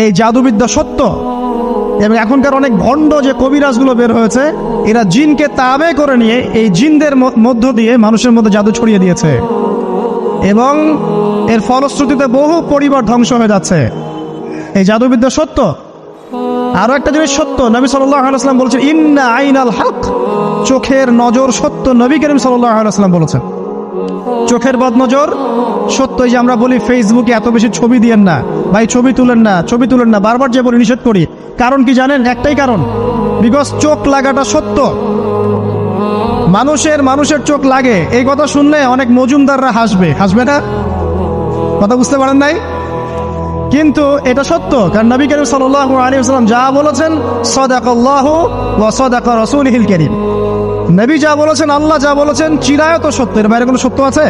এই জাদুবিদ্যা সত্য। এবং এখনকার অনেক ভণ্ড যে কবিরাজগুলো বের হয়েছে, এরা জিনকে তাবে করে নিয়ে এই জিনদের মধ্য দিয়ে মানুষের মধ্যে জাদু ছড়িয়ে দিয়েছে, এবং এর ফলশ্রুতিতে বহু পরিবার ধ্বংস হয়ে যাচ্ছে। এই জাদুবিদ্যা সত্য। আরো একটা জিনিস সত্য, নবী সাল্লাল্লাহু আলাইহি ওয়াসাল্লাম বলেছেন ইন্না আইনাল হক, চোখের নজর সত্য। নবী করিম সাল্লাল্লাহু আলাইহি ওয়াসাল্লাম বলেছেন চোখের বদনজর সত্য। এই যে আমরা বলি ফেসবুকে এত বেশি ছবি দিয়েন না ভাই, ছবি তুলেন না, ছবি তুলেন না, বারবার যে বলি নিষেধ করি, কারণ কি জানেন? একটাই কারণ, বিকজ চোখ লাগাটা সত্য। মানুষের চোখ লাগে, এই কথা শুনলে অনেক মজুমদাররা হাসবে না? কথা বুঝতে পারেন নাই? কিন্তু এটা সত্য, কারণ নবী করিম সাল্লাল্লাহু আলাইহি ওয়াসাল্লাম যা বলেছেন সাদাকাল্লাহু ওয়া সাদাকা রাসূলুহুল কারীম, নবী যা বলেছেন, আল্লাহ যা বলেছেন চিরায়ত সত্য, এর বাইরে কোনো সত্য আছে?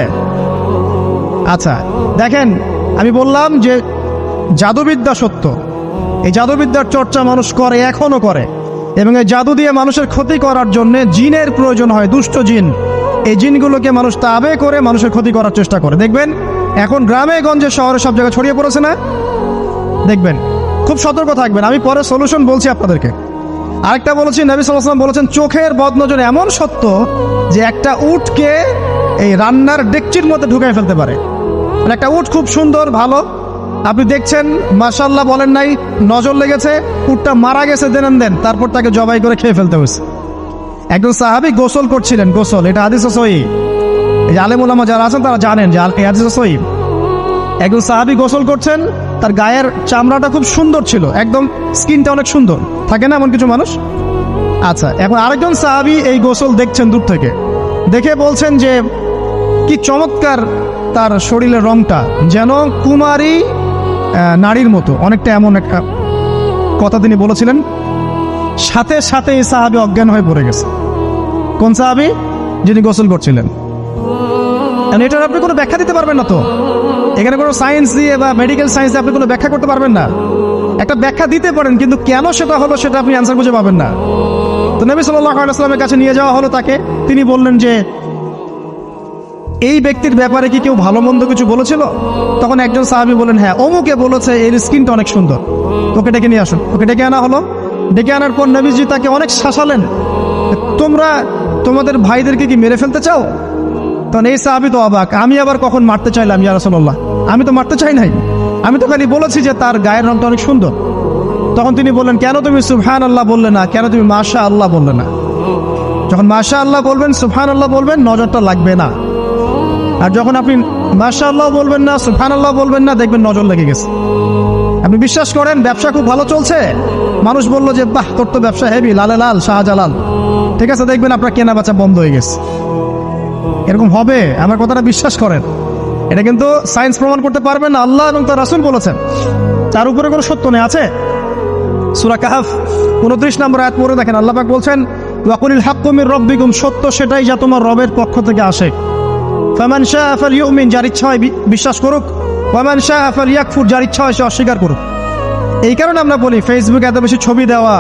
আচ্ছা দেখেন, আমি বললাম যে জাদুবিদ্যা সত্য। এই জাদুবিদ্যার চর্চা মানুষ করে, এখনো করে, এবং এই জাদু দিয়ে মানুষের ক্ষতি করার জন্য জিনের প্রয়োজন হয়, দুষ্ট জিন। এই জিনগুলোকে মানুষ তাবে করে মানুষের ক্ষতি করার চেষ্টা করে। দেখবেন এখন গ্রামে গঞ্জে শহরে সব জায়গায় ছড়িয়ে পড়েছে না? দেখবেন, খুব সতর্ক থাকবেন। আমি পরে সলিউশন বলছি আপনাদেরকে। আরেকটা বলেছি, নবী সাল্লাল্লাহু আলাইহি ওয়াসাল্লাম বলেছেন চোখের বদনজর এমন সত্য যে একটা উটকে এই রান্নার ডেকচির মধ্যে ঢুকাই ফেলতে পারে। একটা উট খুব সুন্দর, ভালো, আপনি দেখছেন মাশাআল্লাহ বলেন নাই, নজর লেগেছে, উটটা মারা গেছে, দেন তারপর তাকে জবাই করে খেয়ে ফেলতে হয়েছে। একজন সাহাবী গোসল করছিলেন, গোসল, এটা হাদিসে সহিহ, এই যে আলেম ওলামা যারা আছেন তারা জানেন যে এই হাদিসে সহিহ। একজন সাহাবী গোসল করছেন, তার গায়ের চামড়াটা খুব সুন্দর ছিল, একদম স্কিনটা অনেক সুন্দর থাকে না এমন কিছু মানুষ? আচ্ছা, এখন আরেকজন সাহাবী এই গোসল দেখছেন দূর থেকে, দেখে বলছেন যে কি চমৎকার তার শরীরের রংটা, যেন কুমারী নারীর মতো, অনেকটা এমন একটা কথা তিনি বলেছিলেন। সাথে সাথে এই সাহাবী অজ্ঞান হয়ে পড়ে গেছে। কোন সাহাবী? যিনি গোসল করছিলেন। এটার আপনি কোনো ব্যাখ্যা দিতে পারবেন না তো, এখানে কোনো সায়েন্স দিয়ে বা মেডিকেল সায়েন্স দিয়ে আপনি কোনো ব্যাখ্যা করতে পারবেন না। একটা ব্যাখ্যা দিতে পারেন, কিন্তু কেন সেটা হলো সেটা আপনি অ্যান্সার খুঁজে পাবেন না। তো নবী সাল্লাল্লাহু আলাইহি ওয়াসাল্লামের কাছে নিয়ে যাওয়া হলো তাকে। তিনি বললেন যে এই ব্যক্তির ব্যাপারে কি কেউ ভালো মন্দ কিছু বলেছিল? তখন একজন সাহাবী বলেন হ্যাঁ, অমুকে বলেছে এর স্কিনটা অনেক সুন্দর, তোকে ডেকে নিয়ে আসুন। ওকে ডেকে আনা হলো। ডেকে আনার পর নবীজি তাকে অনেক শাসালেন, তোমরা তোমাদের ভাইদেরকে কি মেরে ফেলতে চাও? তখন এই সাহাবী তো অবাক, আমি আবার কখন মারতে চাইলাম ইয়া রাসূলুল্লাহ? আমি তো মারতে চাই নাই, আমি তো খালি বলেছি যে তার গায়ের রংটা অনেক সুন্দর। তখন তিনি বললেন, কেন তুমি সুবহানাল্লাহ বললে না, কেন তুমি মাশাআল্লাহ বললে না? যখন মাশাআল্লাহ বলবেন, সুবহানাল্লাহ বলবেন, নজরটা লাগবে না। আর যখন আপনি মাশাআল্লাহ বলবেন না, সুবহানাল্লাহ বলবেন না, দেখবেন নজর লেগে গেছে। আপনি বিশ্বাস করেন ব্যবসা খুব ভালো চলছে, মানুষ বলল যে বাহ তোর তো ব্যবসা হেভি, লালে লাল শাহজালাল, ঠিক আছে, দেখবেন আপনার কেনা বেচা বন্ধ হয়ে গেছে। এরকম হবে, আমার কথাটা বিশ্বাস করেন। এটা কিন্তু সায়েন্স প্রমাণ করতে পারবেন না, আল্লাহ এবং তার রাসূল বলেছেন, তার উপরে কোনো সত্য নেই। আছে সূরা কাহফ 29 নম্বর আয়াত পড়ে দেখেন, আল্লাহ পাক বলছেন ওয়াকুলিল হাক্কু মির রাব্বিকুম, সত্য সেটাই যা তোমার রবের পক্ষ থেকে আসে। ফামান শাআ ফালইউমিন, যার ইচ্ছা হয় বিশ্বাস করুক, ওয়ামান শাআ ফালইয়াকফুর, যার ইচ্ছা হয় সে অস্বীকার করুক। এই কারণে আমরা বলি ফেসবুকে এত বেশি ছবি দেওয়া,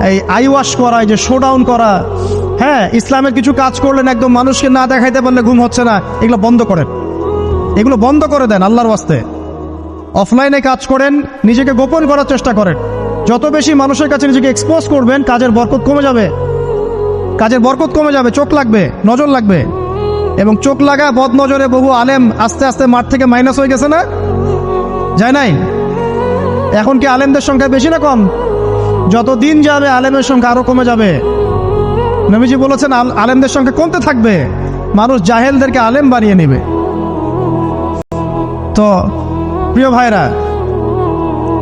এই আই ওয়াশ করা, এই যে শোডাউন করা, হ্যাঁ, ইসলামের কিছু কাজ করলেন একদম মানুষকে না দেখাইতে পারলে ঘুম হচ্ছে না, এগুলো বন্ধ করেন, এগুলো বন্ধ করে দেন আল্লাহর ওয়াস্তে। অফলাইনে কাজ করেন, নিজেকে গোপন করার চেষ্টা করেন। যত বেশি মানুষের কাছে নিজেকে এক্সপোজ করবেন, কাজের বরকত কমে যাবে, কাজের বরকত কমে যাবে, চোখ লাগবে, নজর লাগবে। এবং চোখ লাগা বদ নজরে বহু আলেম আস্তে আস্তে মাঠ থেকে মাইনাস হয়ে গেছে না? যায় নাই? এখন কি আলেমদের সংখ্যা বেশি না কম? যত দিন যাবে আলেমের সংখ্যা আরো কমে যাবে। নবীজি বলেছেন আলেমদের সংখ্যা কমতে থাকবে, মানুষ জাহেলদেরকে আলেম বানিয়ে নেবে। তো প্রিয় ভাইরা,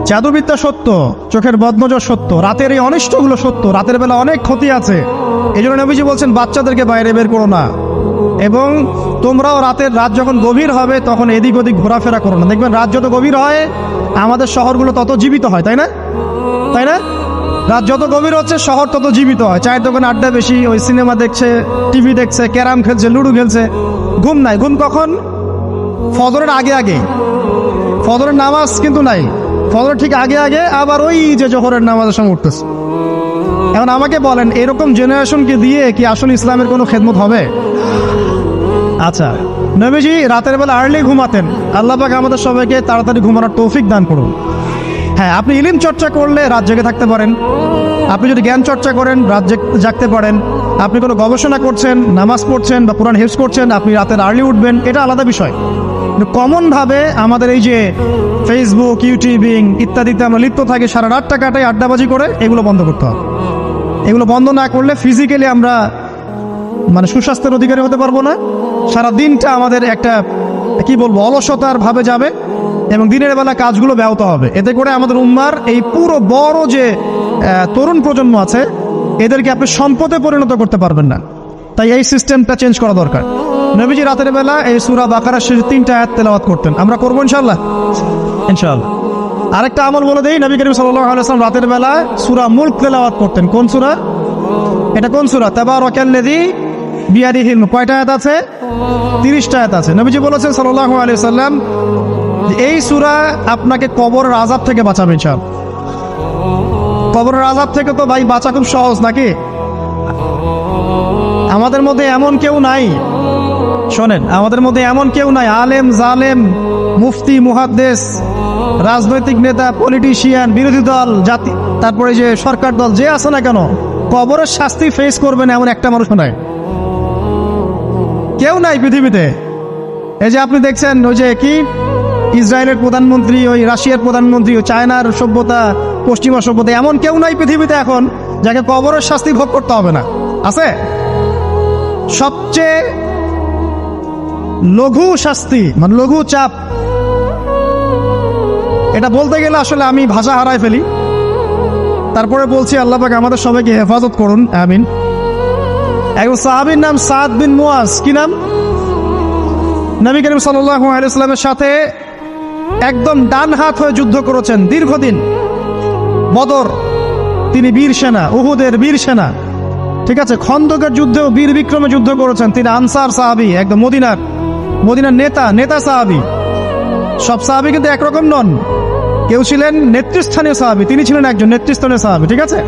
জাদুবিদ্যা সত্য, চোখের বদনজর সত্য, রাতের এই অনিষ্টগুলো সত্য, রাতের বেলা অনেক ক্ষতি আছে। এই জন্য নবীজি বলছেন বাচ্চাদেরকে বাইরে বের করো না, এবং তোমরাও রাত যখন গভীর হবে তখন এদিক ওদিক ঘোরাফেরা করো না। দেখবেন রাত যত গভীর হয় আমাদের শহরগুলো তত জীবিত হয়, তাই না? তাই না? রাত যত গভীর হচ্ছে শহর তত জীবিত হয়। চায়ের দোকানে আড্ডা বেশি, ওই সিনেমা দেখছে, টিভি দেখছে, ক্যারাম খেলছে, লুডো খেলছে, ঘুম নাই। ঘুম কখন? ফজরের আগে আগে। ফজরের নামাজ কিন্তু নাই, ফজরের ঠিক আগে আগে, আবার ওই যে জোহরের নামাজের সঙ্গে উঠতেছে। এখন আমাকে বলেন, এরকম জেনারেশনকে দিয়ে কি আসলে ইসলামের কোনো খেদমত হবে? আচ্ছা, নবীজি রাতের বেলা আর্লি ঘুমাতেন। আল্লাহ পাক আমাদের সবাইকে তাড়াতাড়ি ঘুমানোর তৌফিক দান করুন। হ্যাঁ, আপনি ইলিম চর্চা করলে রাত জেগে থাকতে পারেন, আপনি যদি জ্ঞান চর্চা করেন রাত জাগতে পারেন, আপনি কোনো গবেষণা করছেন, নামাজ পড়ছেন বা কোরআন হিফজ করছেন, আপনি রাতের আর্লি উঠবেন, এটা আলাদা বিষয়। কিন্তু কমনভাবে আমাদের এই যে ফেসবুক, ইউটিউবিং ইত্যাদিতে আমরা লিপ্ত থাকি, সারা রাতটা কাটাই আড্ডাবাজি করে, এগুলো বন্ধ করতে হবে। এগুলো বন্ধ না করলে ফিজিক্যালি আমরা মানে সুস্বাস্থ্যের অধিকারী হতে পারবো না। সারা দিনটা আমাদের একটা কি বলবো অলসতার ভাবে যাবে এবং দিনের বেলা কাজগুলো ব্যাহত হবে। এতে করে আমাদের উম্মার এই পুরো বড় যে তরুণ প্রজন্ম আছে, এদেরকে আপনি সম্পদে পরিণত করতে পারবেন না। তাই এই সিস্টেমটা চেঞ্জ করা দরকার। নবীজি রাতের বেলা এই সূরা বাকারার শেষ 3টা আয়াত তেলাওয়াত করতেন, আমরা করবো ইনশাআল্লাহ। ইনশাআল্লাহ। আরেকটা আমল বলে দেই, নবী করিম সাল্লাল্লাহু আলাইহি ওয়াসাল্লাম রাতের বেলা সূরা মুলক তেলাওয়াত করতেন। কোন সূরা এটা? কোন সূরা? তাবারাকাল্লাযী বিয়াদিহিল মুলক। কয়টা আয়াত আছে? 30টা আয়াত আছে। নবীজি বলেছেন সাল্লাল্লাহু আলাইহি ওয়াসাল্লাম, এই সূরা আপনাকে কবরের আযাব থেকে বাঁচাবে ইনশাআল্লাহ। কবরের আযাব থেকে তো ভাই বাঁচা খুব সহজ নাকি? আমাদের মধ্যে এমন কেউ নাই, শোনেন, আমাদের মধ্যে এমন কেউ নাই আলেম জালেম মুফতি মুহাদ্দিস রাজনৈতিক নেতা পলিটিশিয়ান বিরোধী দল জাতি তারপরে যে সরকার দল যে আছে না কেন, কবরের শাস্তি ফেস করবেন এমন একটা মানুষ নাই, কেউ নাই পৃথিবীতে। এই যে আপনি দেখছেন ওই যে কি ইসরায়েলের প্রধানমন্ত্রী, ওই রাশিয়ার প্রধানমন্ত্রী, ওই চায়নার সভ্যতা, পশ্চিমা সভ্যতা, এমন কেউ নাই পৃথিবীতে এখন যাকে কবরের শাস্তি ভোগ করতে হবে না। আছে? সবচেয়ে লঘু শাস্তি মানে লঘু চাপ, এটা বলতে গেলে আসলে আমি ভাষা হারাই ফেলি, তারপরে বলছি আল্লাহ পাক আমাদের সবাইকে হেফাজত করুন, আমিন। একজন সাহাবীর নাম সাদ বিন মুয়াজ। কি নাম? নবী করিম সাল্লাল্লাহু আলাইহি ওয়াসাল্লামের সাথে একদম ডান হাত হয়ে যুদ্ধ করেছেন দীর্ঘদিন। বদর তিনি বীর সেনা, উহুদের বীর সেনা, ঠিক আছে, খন্দকের যুদ্ধেও বীর বিক্রমে যুদ্ধ করেছেন। তিনি আনসার সাহাবী, একদম মদিনার নেতা সাহাবী। সব সাহাবী কিন্তু একরকম নন, কেউ ছিলেন নেতৃস্থানীয় সাহাবী, তিনি ছিলেন একজন নেতৃস্থানীয় সাহাবী, ঠিক আছে,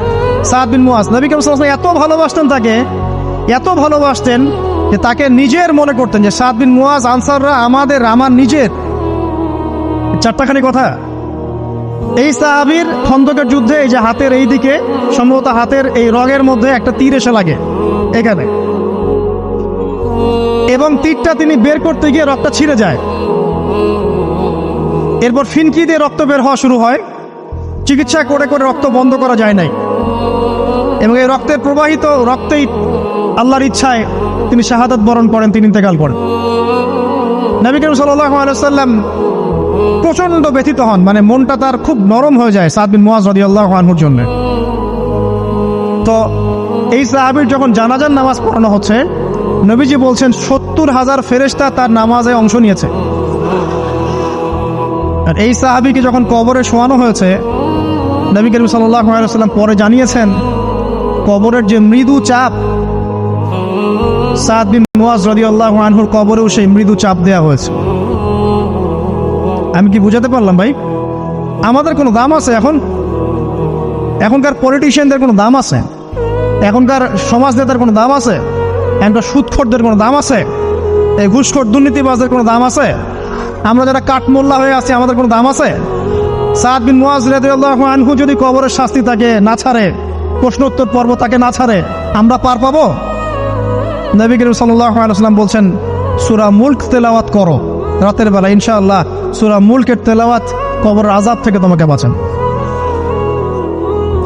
সাদ বিন মুয়াজ। নবী করিম সাল্লাল্লাহু আলাইহি ওয়াসাল্লাম এত ভালোবাসতেন তাকে, এত ভালোবাসতেন যে তাকে নিজের মনে করতেন যে সাদ বিন মুয়াজ আনসাররা আমার নিজের। চারটাখানি কথা। এই সাহাবীর খন্দকের যুদ্ধে এই যে হাতের এই দিকে সম্ভবত হাতের এই রগের মধ্যে একটা তীর এসে লাগে এখানে, এবং তীরটা তিনি বের করতে গিয়ে রক্তটা ছিঁড়ে যায়। এরপর ফিনকি দিয়ে রক্ত বের হওয়া শুরু হয়। চিকিৎসা করে করে রক্ত বন্ধ করা যায় নাই, এবং এই রক্তের প্রবাহিত রক্তেই আল্লাহর ইচ্ছায় তিনি শাহাদাত বরণ করেন, তিনি ইন্তেকাল করেন। নবী করিম সাল্লাল্লাহু আলাইহি ওয়াসাল্লাম প্রচন্ড ব্যথিত হন, মানে মনটা তার খুব নরম হয়ে যায় সাদ বিন মুয়াজ রাদিয়াল্লাহু আনহুর জন্য। তো এই সাহাবীর যখন জানাজার নামাজ পড়ানো হচ্ছে, নবীজি বলছেন 70,000 ফেরেশতা তার নামাজে অংশ নিয়েছে। আর এই সাহাবীকে যখন কবরে শোয়ানো হয়েছে, নবী করিম সাল্লাল্লাহু আলাইহি ওয়াসাল্লাম পরে জানিয়েছেন কবরের যে মৃদু চাপ, সাদ বিন মুয়াজ রাদিয়াল্লাহু আনহুর কবরেও সেই মৃদু চাপ দেয়া হয়েছে। আমি কি বুঝাতে পারলাম ভাই? আমাদের কোনো দাম আছে এখনকার পলিটিশিয়ানদের কোনো দাম আছে? এখনকার সমাজ নেতার কোনো দাম আছে? এখনকার সুদখোরদের কোনো দাম আছে? এই ঘুষখোর দুর্নীতিবাজদের কোনো দাম আছে? আমরা যারা কাঠমোল্লা হয়ে আছি আমাদের কোনো দাম আছে? সাদ বিন মুয়াজ রাদিয়াল্লাহু আনহু যদি কবরের শাস্তি তাকে না ছাড়ে, প্রশ্নোত্তর পর্ব তাকে না ছাড়ে, আমরা পার পাবো? নবী করিম সাল্লাল্লাহু আলাইহি ওয়াসাল্লাম বলছেন সূরা মুলক তেলাওয়াত করো রাতের বেলা, ইনশাআল্লাহ সূরা মুলকের তেলাওয়াত কবরের আযাব থেকে তোমাকে বাঁচান।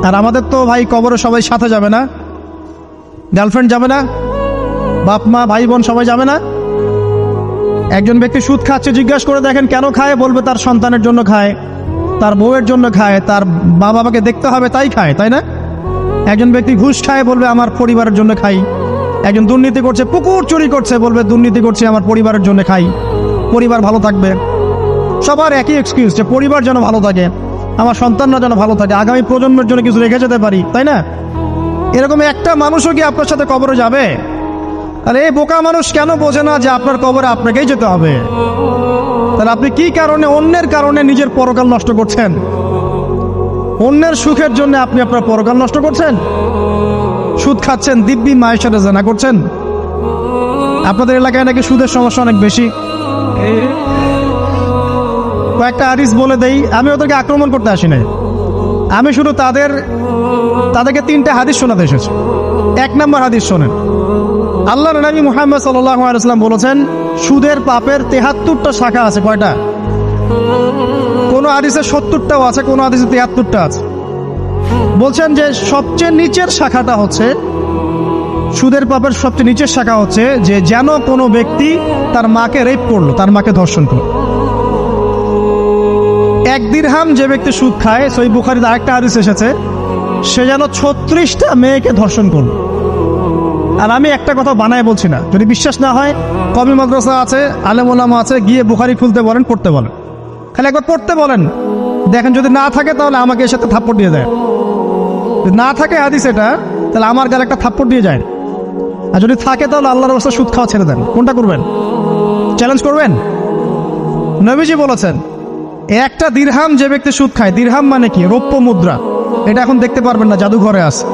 আর আমাদের তো ভাই কবরে সবাই সাথে যাবে না, গার্লফ্রেন্ড যাবে না, বাপ মা ভাই বোন সবাই যাবে না। একজন ব্যক্তি সুদ খাচ্ছে, জিজ্ঞাসা করে দেখেন কেন খায়, বলবে তার সন্তানের জন্য খায়, তার বউয়ের জন্য খায়, তার মা বাবাকে দেখতে হবে তাই খায়, তাই না? একজন ব্যক্তি ঘুষ খায়, বলবে আমার পরিবারের জন্য খাই। একজন দুর্নীতি করছে, পুকুর চুরি করছে, বলবে দুর্নীতি করছে আমার পরিবারের জন্য খাই, পরিবার ভালো থাকবে। সবার একই এক্সকিউজ যে পরিবার যেন ভালো থাকে, আমার সন্তানরা যেন ভালো থাকে, আগামী প্রজন্মের জন্য কিছু রেখে যেতে পারি, তাই না? এরকম একটা মানুষও কি আপনার সাথে কবরে যাবে? তাহলে এই বোকা মানুষ কেন বোঝে না যে আপনার কবরে আপনাকেই যেতে হবে? তাহলে আপনি কি কারণে অন্যের কারণে নিজের পরকাল নষ্ট করছেন? অন্যের সুখের জন্য আপনি আপনার পরকাল নষ্ট করছেন। সুদ খাচ্ছেন, দিব্যি মায়ের সাথে জানা করছেন। আপনাদের এলাকায় নাকি সুদের সমস্যা অনেক বেশি। কয়েকটা হাদিস বলে দেই। আমি ওদেরকে আক্রমণ করতে আসি নাই, আমি শুধু তাদেরকে 3টা হাদিস শোনাতে এসেছি। 1 নম্বর হাদিস শোনেন। আল্লাহর নবী মুহাম্মদ সাল্লাল্লাহু আলাইহি ওয়াসাল্লাম বলেছেন, সুদের পাপের 73টা শাখা আছে। কয়টা? কোন হাদিসে 70টাও আছে, কোন হাদিসে 73টা আছে। বলছেন যে সবচেয়ে নিচের শাখাটা হচ্ছে, সুদের পাপের সবচেয়ে নিচের শাখা হচ্ছে যে যেন কোনো ব্যক্তি তার মাকে রেপ করলো, তার মাকে ধর্ষণ করলো। 1 দিরহাম যে ব্যক্তি সুদ খায়, সহিহ বুখারীতে আরেকটা হাদিস এসেছে, সে যেন 36টা মেয়েকে ধর্ষণ করলো। আর আমি একটা কথা বানায় বলছি না, যদি বিশ্বাস না হয় কওমি মাদ্রাসা আছে, আলেম ওলামা আছে, গিয়ে বুখারী খুলতে বলেন, পড়তে বলেন, খালি একবার পড়তে বলেন, দেখেন যদি না থাকে তাহলে আমাকে এর সাথে থাপ্পড় দিয়ে দেয়। যদি না থাকে হাদিস এটা, তাহলে আমার গালে একটা থাপ্পড় দিয়ে যায়। আর যদি থাকে তাহলে আল্লাহর রাস্তায় সুদ খাওয়া ছেড়ে দেন। কোনটা করবেন? চ্যালেঞ্জ করবেন? নবীজি বলেছেন, 1টা দিরহাম যে ব্যক্তি সুদ খায়, দিরহাম মানে কি? রৌপ্য মুদ্রা। এটা এখন দেখতে পারবেন না, জাদুঘরে আছে।